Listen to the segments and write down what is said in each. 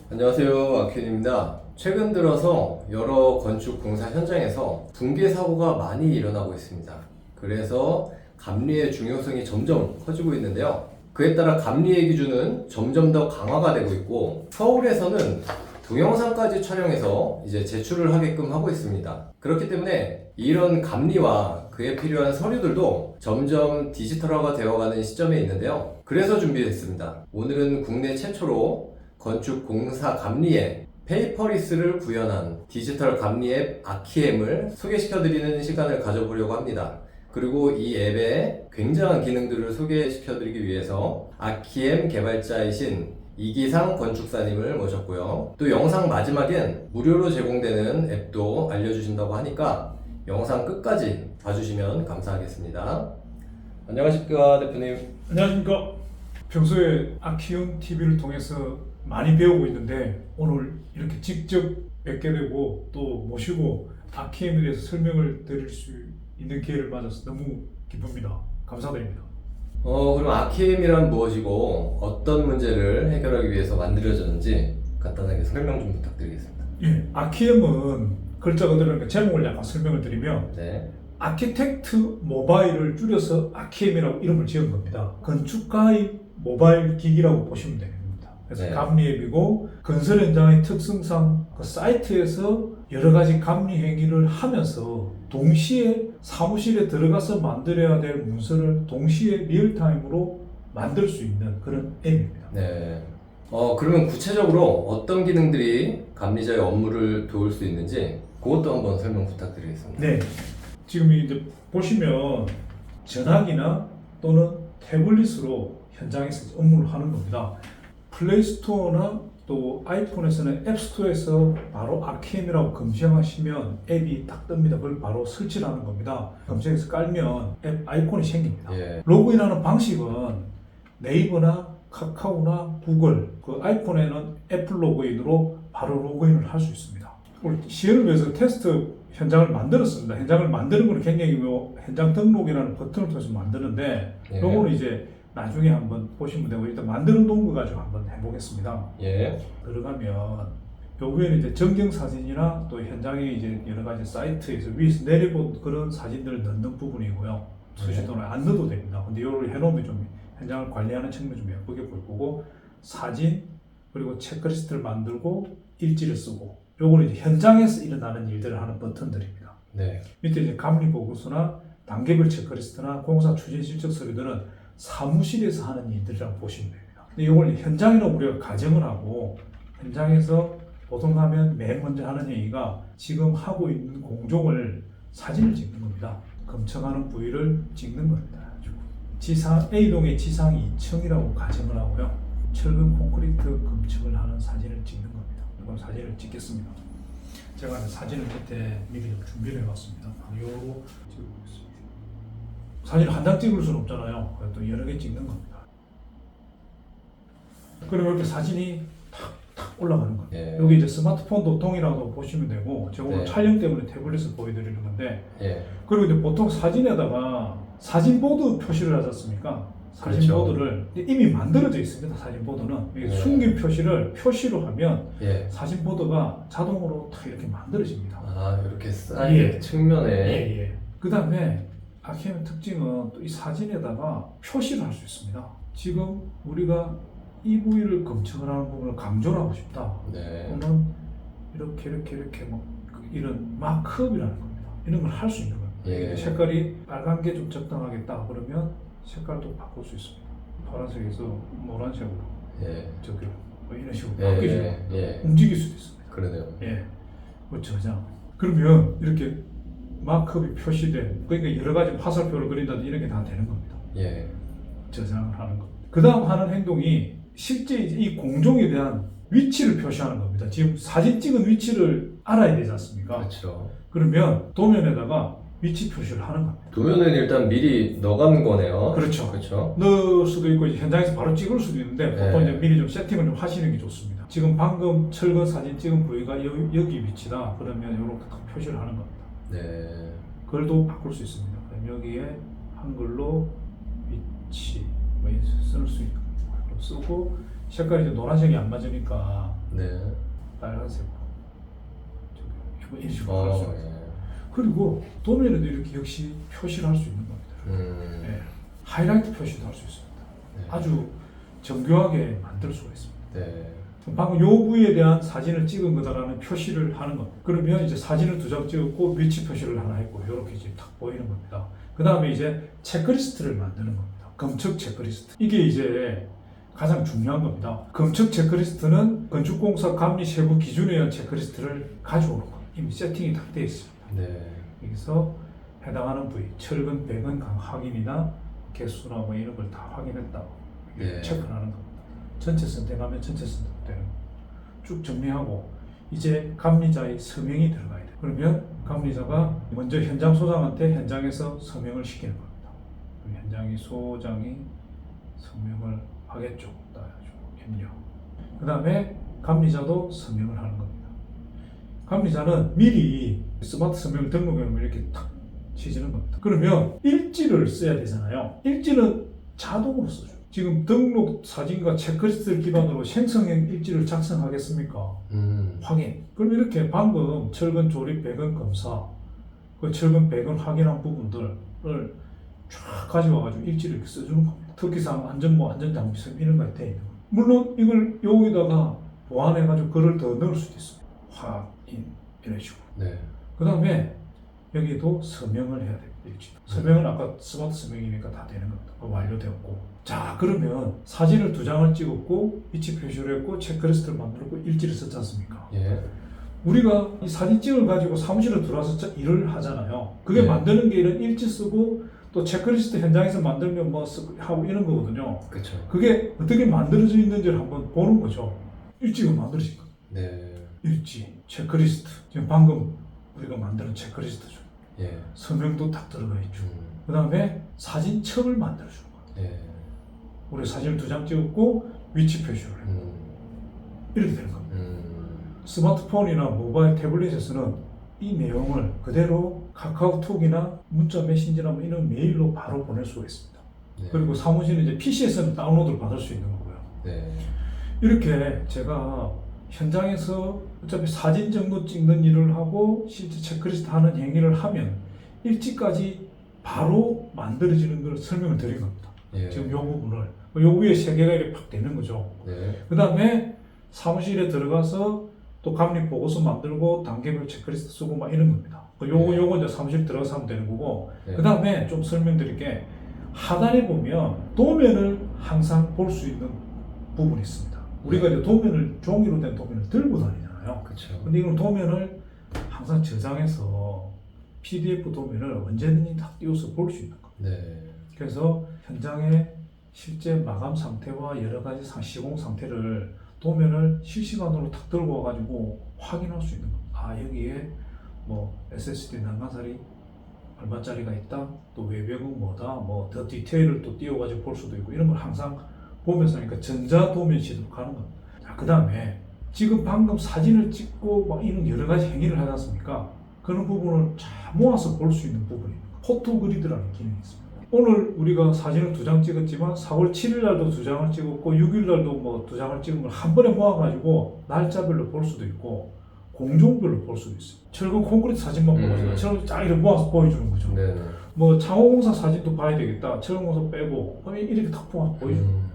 안녕하세요, 아켄입니다. 최근 들어서 여러 건축 공사 현장에서 붕괴 사고가 많이 일어나고 있습니다. 그래서 감리의 중요성이 점점 커지고 있는데요. 그에 따라 감리의 기준은 점점 더 강화가 되고 있고, 서울에서는 동영상까지 촬영해서 이제 제출을 하게끔 하고 있습니다. 그렇기 때문에 이런 감리와 그에 필요한 서류들도 점점 디지털화가 되어가는 시점에 있는데요. 그래서 준비했습니다. 오늘은 국내 최초로 건축 공사 감리에 페이퍼리스를 구현한 디지털 감리 앱 아키엠을 소개시켜드리는 시간을 가져보려고 합니다. 그리고 이 앱의 굉장한 기능들을 소개시켜드리기 위해서 아키엠 개발자이신 이기상 건축사님을 모셨고요. 또 영상 마지막엔 무료로 제공되는 앱도 알려주신다고 하니까 영상 끝까지 봐주시면 감사하겠습니다. 안녕하십니까, 대표님. 안녕하십니까. 평소에 아키움 TV를 통해서 많이 배우고 있는데 오늘 이렇게 직접 뵙게 되고 또 모시고 아키움에 대해서 설명을 드릴 수 있는 기회를 맞아서 너무 기쁩니다. 감사드립니다. 그럼 아키엠이란 무엇이고 어떤 문제를 해결하기 위해서 만들어졌는지 간단하게 설명 좀 부탁드리겠습니다. 예, 아키움은 글자 그대로 제목을 약간 설명을 드리면 네. 아키텍트 모바일을 줄여서 아키엠이라고 이름을 지은 겁니다. 건축가의 모바일 기기라고 보시면 됩니다. 그래서 네. 감리 앱이고 건설 현장의 특성상 그 사이트에서 여러 가지 감리 행위를 하면서 동시에 사무실에 들어가서 만들어야 될 문서를 동시에 리얼타임으로 만들 수 있는 그런 앱입니다. 네. 그러면 구체적으로 어떤 기능들이 감리자의 업무를 도울 수 있는지 그것도 한번 설명 부탁드리겠습니다. 네. 지금 이제 보시면 전화기나 또는 태블릿으로 현장에서 업무를 하는 겁니다. 플레이스토어나 또 아이폰에서는 앱스토어에서 바로 아키엠이라고 검색하시면 앱이 딱 뜹니다. 그걸 바로 설치를 하는 겁니다. 검색해서 깔면 앱 아이콘이 생깁니다. 예. 로그인하는 방식은 네이버나 카카오나 구글, 그 아이폰에는 애플 로그인으로 바로 로그인을 할 수 있습니다. 우리 시연을 위해서 테스트 현장을 만들었습니다. 현장을 만드는 건 굉장히 현장 등록이라는 버튼을 통해서 만드는데 예. 요거는 이제 나중에 한번 보시면 되고 일단 만드는 도구 가지고 한번 해보겠습니다. 예. 들어가면 요 위에는 이제 전경 사진이나 또 현장에 이제 여러 가지 사이트에서 위에서 내려본 그런 사진들을 넣는 부분이고요. 수시도는 안 넣어도 됩니다. 근데 요를 해놓으면 좀 현장을 관리하는 측면이 좀 예쁘게 보일 거고, 사진 그리고 체크리스트를 만들고 일지를 쓰고, 요거는 이제 현장에서 일어나는 일들을 하는 버튼들입니다. 네. 밑에 이제 감리 보고서나 단계별 체크리스트나 공사 추진 실적 서류들은 사무실에서 하는 일들이라고 보시면 됩니다. 근데 이걸 현장에는 우리가 가정을 하고 현장에서 보통 하면 맨 먼저 하는 얘기가 지금 하고 있는 공종을 사진을 찍는 겁니다. 검청하는 부위를 찍는 겁니다. 지상 A동의 지상 2층이라고 가정을 하고요. 철근 콘크리트 검청을 하는 사진을 찍는 겁니다. 이건 사진을 찍겠습니다. 제가 사진을 밑에 미리 좀 준비를 해봤습니다. 요로 찍어보겠습니다. 사진 한 장 찍을 수는 없잖아요. 또 여러 개 찍는 겁니다. 그리고 이렇게 사진이 탁탁 올라가는 겁니다. 예. 여기 이제 스마트폰 도통이라고 보시면 되고, 제가 오늘 네. 촬영 때문에 태블릿을 보여드리는 건데, 예. 그리고 이제 보통 사진에다가 사진보드 표시를 하지 않습니까? 사진보드를 이미 만들어져 있습니다. 사진보드는 네. 숨긴 표시를 표시로 하면 예. 사진보드가 자동으로 딱 이렇게 만들어집니다. 아, 이렇게 사이드 예. 측면에. 예. 그 다음에 아키엠의 특징은 또 이 사진에다가 표시를 할 수 있습니다. 지금 우리가 이 부위를 검증을 하는 부분을 강조를 하고 싶다. 네. 또는 이렇게 뭐 이런 마크업이라는 겁니다. 이런 걸 할 수 있는 겁니다. 예. 색깔이 빨간 게 좀 적당하겠다 그러면 색깔도 바꿀 수 있습니다. 파란색에서 노란색으로 예. 저기 뭐 이런 식으로 예. 바뀌죠. 예. 움직일 수도 있습니다. 그러네요. 예, 뭐 저장. 그러면 이렇게 마크업이 표시된, 그러니까 여러 가지 화살표를 그린다든지 이런 게 다 되는 겁니다. 예. 저장을 하는 것. 그 다음 하는 행동이 실제 이제 이 공종에 대한 위치를 표시하는 겁니다. 지금 사진 찍은 위치를 알아야 되지 않습니까? 그렇죠. 그러면 도면에다가 위치 표시를 하는 겁니다. 도면은 일단 미리 넣어가는 거네요. 그렇죠. 그렇죠. 넣을 수도 있고 이제 현장에서 바로 찍을 수도 있는데 보통 네. 이제 미리 좀 세팅을 좀 하시는 게 좋습니다. 지금 방금 철근 사진 찍은 부위가 여기 위치다. 그러면 이렇게 딱 표시를 하는 겁니다. 네. 글도 바꿀 수 있습니다. 그럼 여기에 한글로 위치 뭐 쓸 수 있는 거 쓰고 색깔이 이제 노란색이 안 맞으니까 네. 빨간색으로 이런 식으로 할 수가 있어요. 예. 그리고 도면에도 이렇게 역시 표시를 할 수 있는 겁니다. 예. 하이라이트 표시도 할 수 있습니다. 네. 아주 정교하게 만들 수가 있습니다. 네. 방금 요 부위에 대한 사진을 찍은 거다라는 표시를 하는 겁니다. 그러면 이제 사진을 2장 찍었고 위치 표시를 하나 했고 이렇게 이제 딱 보이는 겁니다. 그 다음에 이제 체크리스트를 만드는 겁니다. 검측 체크리스트. 이게 이제 가장 중요한 겁니다. 검측 체크리스트는 건축공사 감리 세부 기준에 의한 체크리스트를 가져오는 겁니다. 이미 세팅이 다 되어 있습니다. 네. 여기서 해당하는 부위, 철근, 백은 확인이나 개수나 뭐 이런 걸 다 확인했다고 네. 체크하는 겁니다. 전체 선택하면 전체 선택되는 겁니다. 쭉 정리하고 이제 감리자의 서명이 들어가야 돼요. 그러면 감리자가 먼저 현장 소장한테 현장에서 서명을 시키는 겁니다. 그럼 현장의 소장이 서명을 하겠죠. 따라주고 입력. 그 다음에 감리자도 서명을 하는 겁니다. 감리자는 미리 스마트 서명을 등록해놓으면 이렇게 탁 치지는 겁니다. 그러면 일지를 써야 되잖아요. 일지는 자동으로 써줘요. 지금 등록 사진과 체크리스트를 기반으로 생성형 일지를 작성하겠습니까? 확인. 그럼 이렇게 방금 철근 조립 배근 검사, 그 철근 배근 확인한 부분들을 쫙 가져와가지고 일지를 이렇게 써주는 겁니다. 특기사항 안전모 안전장비성 이런 거에 돼 있는 거예요. 물론 이걸 여기다가 보완해가지고 글을 더 넣을 수도 있어요. 확인 이런 식으로. 네. 그 다음에 여기도 서명을 해야 됩니다. 일지. 서명은 아까 스마트 서명이니까 다 되는 겁니다. 완료되었고. 자, 그러면 사진을 2장을 찍었고 위치 표시를 했고 체크리스트를 만들었고 일지를 썼지 않습니까? 예. 우리가 이 사진 찍을 가지고 사무실에 들어와서 일을 하잖아요. 그게 네. 만드는 게 이런 일지 쓰고 또 체크리스트 현장에서 만들면 뭐 하고 이런 거거든요. 그렇죠. 그게 어떻게 만들어져 있는지를 한번 보는 거죠. 일지가 만들어진 거. 네. 일지, 체크리스트. 지금 방금 우리가 만드는 체크리스트죠. 예. 서명도 딱 들어가 있죠. 그 다음에 사진첩을 만들어주는 거예요. 예. 우리 사진을 2장 찍었고 위치 표시를 해요. 이렇게 되는 겁니다. 스마트폰이나 모바일 태블릿에서는 이 내용을 그대로 카카오톡이나 문자 메신저나 뭐 이런 메일로 바로 보낼 수가 있습니다. 네. 그리고 사무실은 이제 PC에서는 다운로드를 받을 수 있는 거고요. 네. 이렇게 제가 현장에서 어차피 사진 정도 찍는 일을 하고 실제 체크리스트 하는 행위를 하면 일지까지 바로 만들어지는 걸 설명을 드린 겁니다. 예. 지금 이 부분을 요 위에 3개가 이렇게 팍 되는 거죠. 네. 그 다음에 사무실에 들어가서 또 감리 보고서 만들고 단계별 체크리스트 쓰고 막 이런 겁니다. 요거 이제 사무실 들어가서 하면 되는 거고. 네. 그 다음에 좀 설명드릴 게 하단에 보면 도면을 항상 볼 수 있는 부분이 있습니다. 우리가 이제 도면을 종이로 된 도면을 들고 다니잖아요. 그렇죠. 근데 이건 도면을 항상 저장해서 PDF 도면을 언제든지 다 띄워서 볼 수 있는 겁니다. 네. 그래서 현장의 실제 마감 상태와 여러 가지 시공 상태를 도면을 실시간으로 탁 들고 와가지고 확인할 수 있는 겁니다. 아, 여기에 뭐 SSD 난간살이 얼마짜리가 있다, 또 외벽은 뭐다, 뭐 더 디테일을 또 띄워가지고 볼 수도 있고 이런 걸 항상 보면서 하니까 전자 도면 시대로 가는 겁니다. 자, 그 다음에 지금 방금 사진을 찍고 막 이런 여러 가지 행위를 하지 않습니까? 그런 부분을 잘 모아서 볼 수 있는 부분입니다. 포토그리드라는 기능이 있습니다. 오늘 우리가 사진을 2장 찍었지만 4월 7일 날도 2장을 찍었고 6일 날도 뭐 2장을 찍은 걸 한 번에 모아가지고 날짜별로 볼 수도 있고 공종별로 볼 수도 있어요. 철근 콘크리트 사진만 보고 철근 쫙 이렇게 모아서 보여주는 거죠. 네. 뭐 창호공사 사진도 봐야 되겠다. 철근공사 빼고 그럼 이렇게 탁 모아서 보여주는 거예요.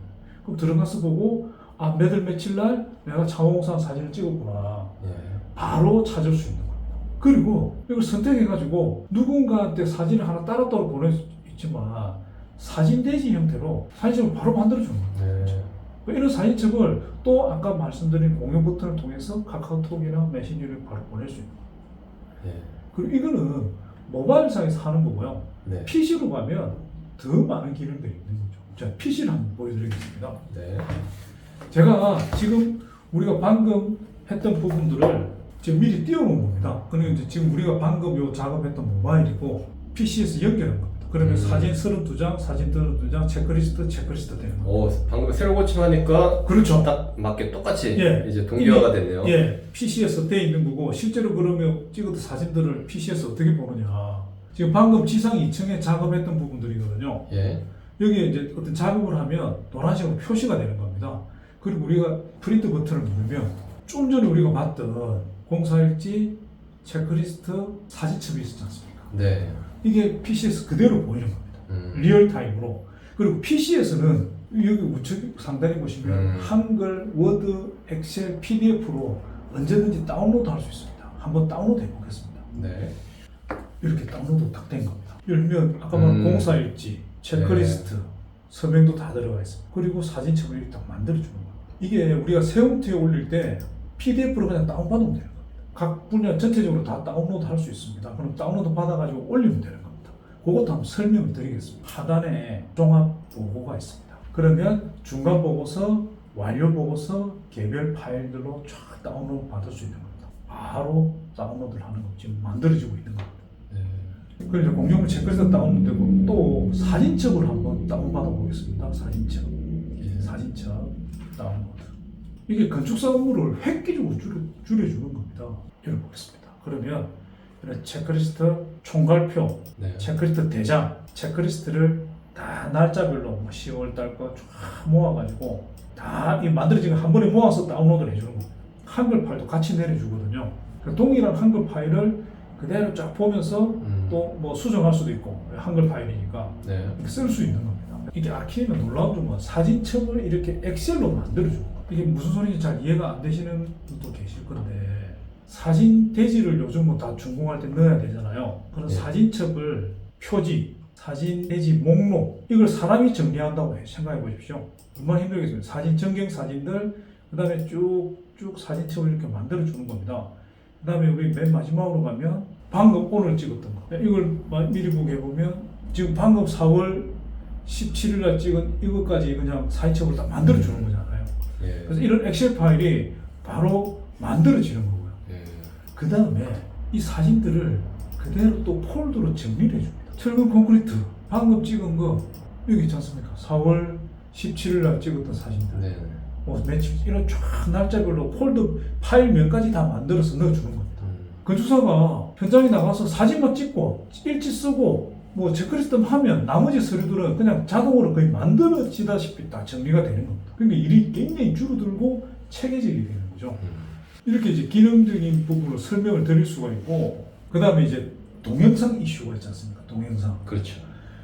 그럼 들어가서 보고 아, 몇 월 며칠 날 내가 창호공사 사진을 찍었구나. 예. 바로 찾을 수 있는 겁니다. 그리고 이걸 선택해가지고 누군가한테 사진을 하나 따로따로 보낼 수 있지만 사진 대지 형태로 사진첩을 바로 만들어주는 거예요. 네. 이런 사진첩을 또 아까 말씀드린 공유 버튼을 통해서 카카오톡이나 메신저를 바로 보낼 수 있는 거예요. 예. 그리고 이거는 모바일상에서 하는 거고요. 네. PC로 가면 더 많은 기능들이 있는 거죠. 자, PC를 한번 보여드리겠습니다. 네. 제가 지금 우리가 방금 했던 부분들을 지금 미리 띄워놓은 겁니다. 그러니까 이제 지금 우리가 방금 요 작업했던 모바일이고 PC에서 연결한 겁니다. 그러면 사진 32장, 사진 32장, 체크리스트 되는 거예요. 방금 새로 고침하니까 그렇죠. 딱 맞게 똑같이 예. 이제 동기화가 됐네요. 예, PC에서 돼 있는 거고 실제로 그러면 찍었던 사진들을 PC에서 어떻게 보느냐. 지금 방금 지상 2층에 작업했던 부분들이거든요. 예. 여기에 이제 어떤 작업을 하면 노란색으로 표시가 되는 겁니다. 그리고 우리가 프린트 버튼을 누르면 좀 전에 우리가 봤던 공사일지, 체크리스트, 사진첩이 있었지 않습니까? 네. 이게 PC에서 그대로 보이는 겁니다. 리얼타임으로. 그리고 PC에서는 여기 우측 상단에 보시면 한글, 워드, 엑셀, PDF로 언제든지 다운로드 할 수 있습니다. 한번 다운로드 해보겠습니다. 네. 이렇게 다운로드 딱 된 겁니다. 열면 아까 말한 공사일지, 체크리스트, 서명도 다 들어가 있습니다. 그리고 사진첩을 이렇게 딱 만들어주는 겁니다. 이게 우리가 세움트에 올릴 때 PDF로 그냥 다운받으면 되는 겁니다. 각 분야 전체적으로 다 다운로드 할 수 있습니다. 그럼 다운로드 받아가지고 올리면 되는 겁니다. 그것도 한번 설명을 드리겠습니다. 하단에 종합 보고가 있습니다. 그러면 중간 보고서, 완료 보고서, 개별 파일들로 쫙 다운로드 받을 수 있는 겁니다. 바로 다운로드를 하는 거 지금 만들어지고 있는 겁니다. 그리고 이제 공유물 체크해서 다운되고 또 사진첩을 한번 다운받아 보겠습니다. 사진첩 다운로드. 이게 건축사 업무를 획기적으로 줄여주는 겁니다. 열어보겠습니다. 그러면 이런 체크리스트 총괄표, 네. 체크리스트 대장, 체크리스트를 다 날짜별로 뭐 10월 달 거 쫙 모아가지고 다 이 만들어진 거 한 번에 모아서 다운로드를 해주는 겁니다. 한글 파일도 같이 내려주거든요. 그 동일한 한글 파일을 그대로 쫙 보면서 또 뭐 수정할 수도 있고 한글 파일이니까 네. 쓸 수 있는 겁니다. 이게 아키엠의 놀라운 점은 사진첩을 이렇게 엑셀로 만들어주는 겁니다. 이게 무슨 소리인지 잘 이해가 안 되시는 분도 계실 건데 사진 대지를 요즘 뭐 다 준공할 때 넣어야 되잖아요. 그런 네. 사진첩을 표지, 사진 대지 목록 이걸 사람이 정리한다고 생각해 보십시오. 얼마나 힘들겠습니까? 사진 전경 사진들 그 다음에 쭉쭉 사진첩을 이렇게 만들어 주는 겁니다. 그 다음에 우리 맨 마지막으로 가면 방금 오늘 찍었던 거 이걸 미리 보게 보면 지금 방금 4월 17일 날 찍은 이것까지 그냥 사진첩을 다 만들어 주는 거잖아요. 예. 그래서 이런 엑셀 파일이 바로 만들어지는 거고요. 예. 그 다음에 이 사진들을 그대로 또 폴더로 정리를 해줍니다. 철근 콘크리트 방금 찍은 거 여기 있지 않습니까? 4월 17일 날 찍었던 사진들. 네. 뭐 며칠 이런 쫙 날짜별로 폴더 파일명까지 다 만들어서 넣어주는 겁니다. 건축사가 현장에 나가서 사진만 찍고 일지 쓰고 뭐 체크리스트만 하면 나머지 서류들은 그냥 자동으로 거의 만들어지다시피 다 정리가 되는 겁니다. 그러니까 일이 굉장히 줄어들고 체계적이 되는 거죠. 이렇게 이제 기능적인 부분을 설명을 드릴 수가 있고 그 다음에 이제 동영상 이슈가 있지 않습니까? 동영상. 그렇죠.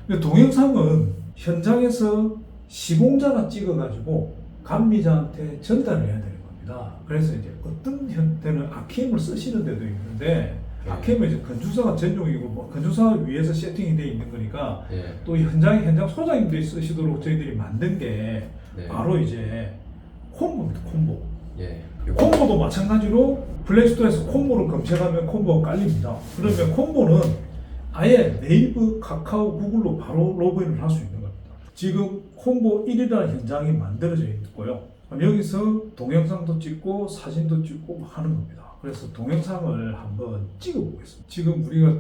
근데 동영상은 현장에서 시공자가 찍어가지고 감리자한테 전달을 해야 되는 겁니다. 그래서 이제 어떤 때는 아키엠을 쓰시는 데도 있는데 네. 아키엠은 이제 건축사가 전용이고 뭐 건축사 위에서 세팅이 되어 있는 거니까 예. 또 이 현장 소장님들이 쓰시도록 저희들이 만든 게 네. 바로 이제 콤보입니다. 콤보. 예. 콤보도 마찬가지로 플레이스토어에서 콤보를 검색하면 콤보가 깔립니다. 그러면 콤보는 아예 네이버, 카카오, 구글로 바로 로그인을 할 수 있는 겁니다. 지금 콤보 1이라는 현장이 만들어져 있고요. 여기서 동영상도 찍고 사진도 찍고 막 하는 겁니다. 그래서 동영상을 한번 찍어 보겠습니다. 지금 우리가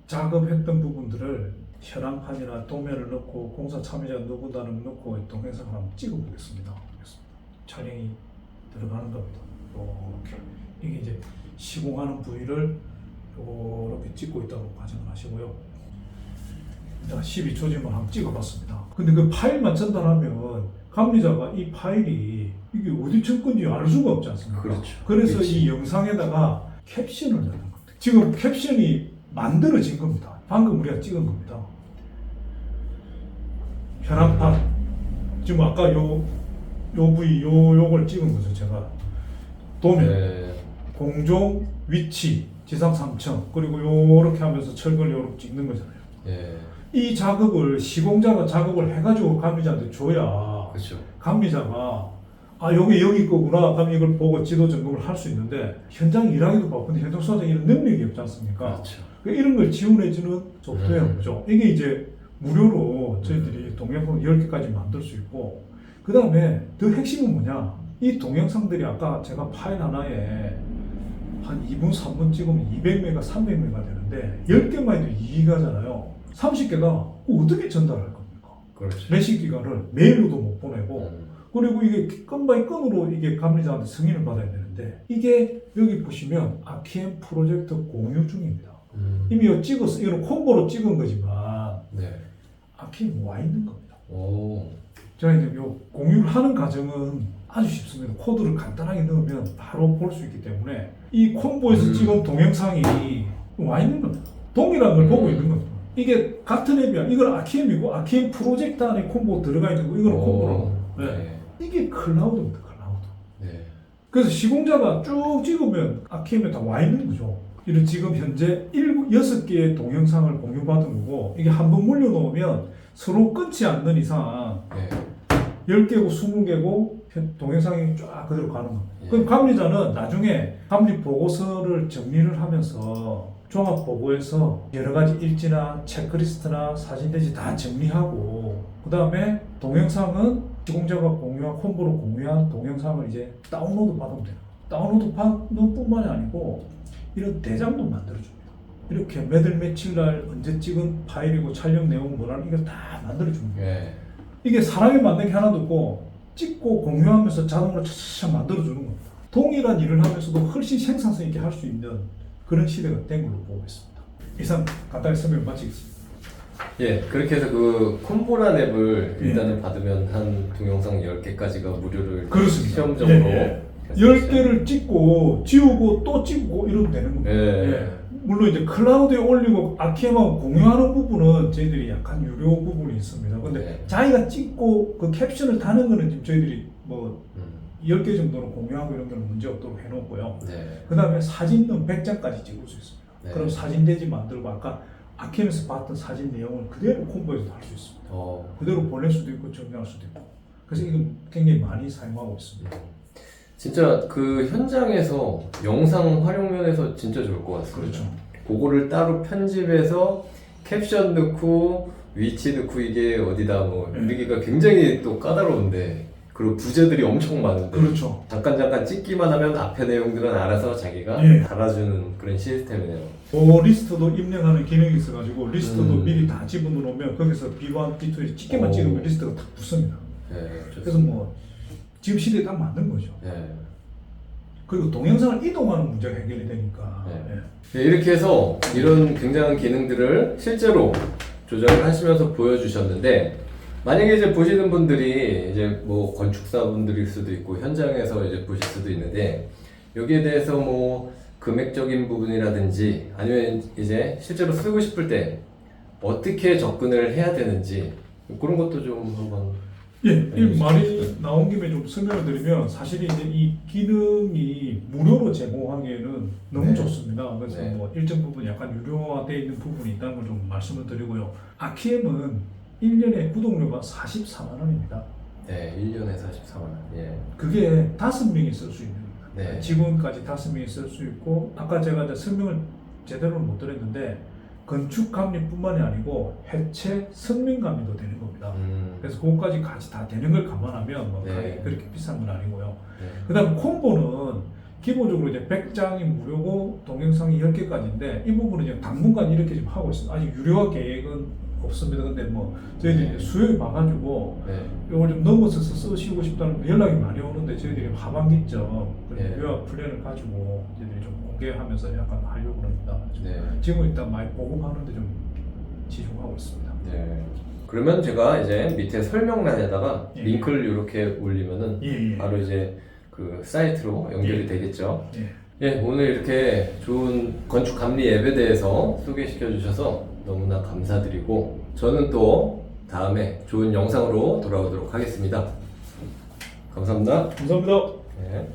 작업했던 부분들을 현황판이나 도면을 넣고 공사 참여자 누구다는 넣고 동영상을 한번 찍어 보겠습니다. 촬영이 들어가는 겁니다. 이렇게 이게 이제 시공하는 부위를 이렇게 찍고 있다고 가정을 하시고요. 일단 12초지만 한번 찍어봤습니다. 근데 그 파일만 전달하면 감리자가 이 파일이 이게 어디 쳤건지 알 수가 없지 않습니까? 그렇죠. 그래서 그렇지. 이 영상에다가 캡션을 넣는 겁니다. 지금 캡션이 만들어진 겁니다. 방금 우리가 찍은 겁니다. 현황판 지금 아까 요 부위 요걸 찍은 거죠. 제가 도면 네. 공종 위치 지상 3층 그리고 요렇게 하면서 철근을 요렇게 찍는 거잖아요. 예. 이 작업을 시공자가 작업을 해가지고 감리자한테 줘야 그렇죠. 감리자가 아 여기 거구나 그럼 이걸 보고 지도 점검을 할 수 있는데 현장 일하기도 바쁜데 현장 소장이 이런 능력이 없지 않습니까? 그렇죠. 이런 걸 지원해주는 소프트웨어죠. 이게 이제 무료로 저희들이 동영상 10개까지 만들 수 있고 그 다음에 더 핵심은 뭐냐 이 동영상들이 아까 제가 파일 하나에 한 2분 3분 찍으면 200메가 300메가 되는데 10개만 해도 2기가잖아요. 30개가 어떻게 전달할 겁니까? 그렇죠. 몇십 기가를 메일로도 못 보내고 그리고 이게 건 바이 건으로 이게 감리자한테 승인을 받아야 되는데 이게 여기 보시면 아키엠 프로젝트 공유 중입니다. 이미 이거 찍었어. 이거는 콤보로 찍은 거지만 네. 아키엠 와 있는 겁니다. 오. 제가 이제 요 공유를 하는 과정은 아주 쉽습니다. 코드를 간단하게 넣으면 바로 볼 수 있기 때문에 이 콤보에서 찍은 동영상이 와 있는 겁니다. 동일한 걸 보고 있는 겁니다. 이게 같은 앱이야. 이건 아키엠이고 아키엠 프로젝트 안에 콤보 들어가 있는 거 이거는 콤보라고. 네. 네. 이게 클라우드입니다. 클라우드. 네. 그래서 시공자가 쭉 찍으면 아키엠에 다 와 있는 거죠. 이런 지금 현재 6개의 동영상을 공유받은 거고 이게 한 번 물려놓으면 서로 끊지 않는 이상 네. 10개고 20개고 동영상이 쫙 그대로 가는 겁니다. 예. 그럼 감리자는 나중에 감리 보고서를 정리를 하면서 종합 보고에서 여러 가지 일지나 체크리스트나 사진대지 다 정리하고 그 다음에 동영상은 시공자가 공유한 콤보로 공유한 동영상을 이제 다운로드 받으면 돼요. 다운로드 받는 뿐만이 아니고 이런 대장도 만들어줍니다. 이렇게 몇월 며칠 날 언제 찍은 파일이고 촬영 내용 뭐라는 이걸 다 만들어줍니다. 네. 이게 사람이 만든 게 하나도 없고 찍고 공유하면서 자동으로 차차차 만들어주는 겁니다. 동일한 일을 하면서도 훨씬 생산성 있게 할 수 있는 그런 시대가 된 걸로 보고 있습니다. 이상 간단히 설명 마치겠습니다. 예, 그렇게 해서 그 콤보란 앱을 예. 일단은 받으면 한 동영상 10개까지가 무료를 그렇습니다. 시험적으로 예, 예. 10개를 찍고 지우고 또 찍고 이러면 되는 겁니다. 예. 물론 이제 클라우드에 올리고 아키엠하고 공유하는 부분은 저희들이 약간 유료 부분이 있습니다. 근데 네. 자기가 찍고 그 캡션을 다는 거는 지금 저희들이 뭐 음. 10개 정도는 공유하고 이런 거는 문제 없도록 해놓고요. 네. 그 다음에 사진은 100장까지 찍을 수 있습니다. 네. 그럼 사진 대지 만들고 아까 아키엠에서 봤던 사진 내용을 그대로 콤보에서 할 수 있습니다. 그대로 보낼 수도 있고 정리할 수도 있고. 그래서 이건 굉장히 많이 사용하고 있습니다. 진짜 그 현장에서 영상 활용면에서 진짜 좋을 것 같습니다. 그렇죠. 그거를 따로 편집해서 캡션 넣고 위치 넣고 이게 어디다 뭐 이러기가 굉장히 또 까다로운데 그리고 부재들이 엄청 많은데 그렇죠. 잠깐 찍기만 하면 앞에 내용들은 알아서 자기가 예. 달아주는 그런 시스템이네요. 리스트도 입력하는 기능이 있어가지고 리스트도 미리 다 집어넣으면 거기서 B1, B2 찍기만 찍으면 리스트가 딱 붙습니다. 네, 그래서 뭐 지금 시대에 딱 맞는 거죠. 네. 그리고 동영상을 이동하는 문제가 해결이 되니까. 네. 네, 이렇게 해서 이런 굉장한 기능들을 실제로 조작을 하시면서 보여주셨는데 만약에 이제 보시는 분들이 이제 뭐 건축사분들일 수도 있고 현장에서 이제 보실 수도 있는데 여기에 대해서 뭐 금액적인 부분이라든지 아니면 이제 실제로 쓰고 싶을 때 어떻게 접근을 해야 되는지 그런 것도 좀 한번 이 말이 나온 김에 좀 설명을 드리면 사실 이제 이 기능이 무료로 제공하기에는 너무 네. 좋습니다. 그래서 네. 뭐 일정 부분 약간 유료화되어 있는 부분이 있다는 걸 좀 말씀을 드리고요. 아키엠은 1년에 구독료가 44만 원입니다. 네, 1년에 44만 원. 예. 그게 5명이 쓸 수 있는 겁니다. 네. 직원까지 5명이 쓸 수 있고 아까 제가 이제 설명을 제대로 못 드렸는데 건축 감리뿐만이 아니고 해체 선명 감리도 되는 겁니다. 그래서 그것까지 같이 다 되는 걸 감안하면 뭐 네. 그렇게 비싼 건 아니고요. 네. 그다음 콤보는 기본적으로 이제 100장이 무료고 동영상이 10개까지인데 이 부분은 이제 당분간 이렇게 좀 하고 있습니다. 아직 유료화 계획은 없습니다. 근데 뭐 저희들이 네. 이제 수요일 봐가지고 네. 이걸 좀 넘어서서 쓰시고 싶다는 연락이 많이 오는데 저희들이 하반기쯤 네. 유효화 플랜을 가지고 저희들이 좀 공개하면서 약간 하려고 합니다. 네. 지금 일단 많이 보급하는데 좀 집중하고 있습니다. 네. 그러면 제가 이제 밑에 설명란에다가 예. 링크를 이렇게 올리면은 예. 바로 이제 그 사이트로 연결이 예. 되겠죠. 예. 예, 오늘 이렇게 좋은 건축 감리 앱에 대해서 소개시켜 주셔서 너무나 감사드리고 저는 또 다음에 좋은 영상으로 돌아오도록 하겠습니다. 감사합니다. 감사합니다. 네.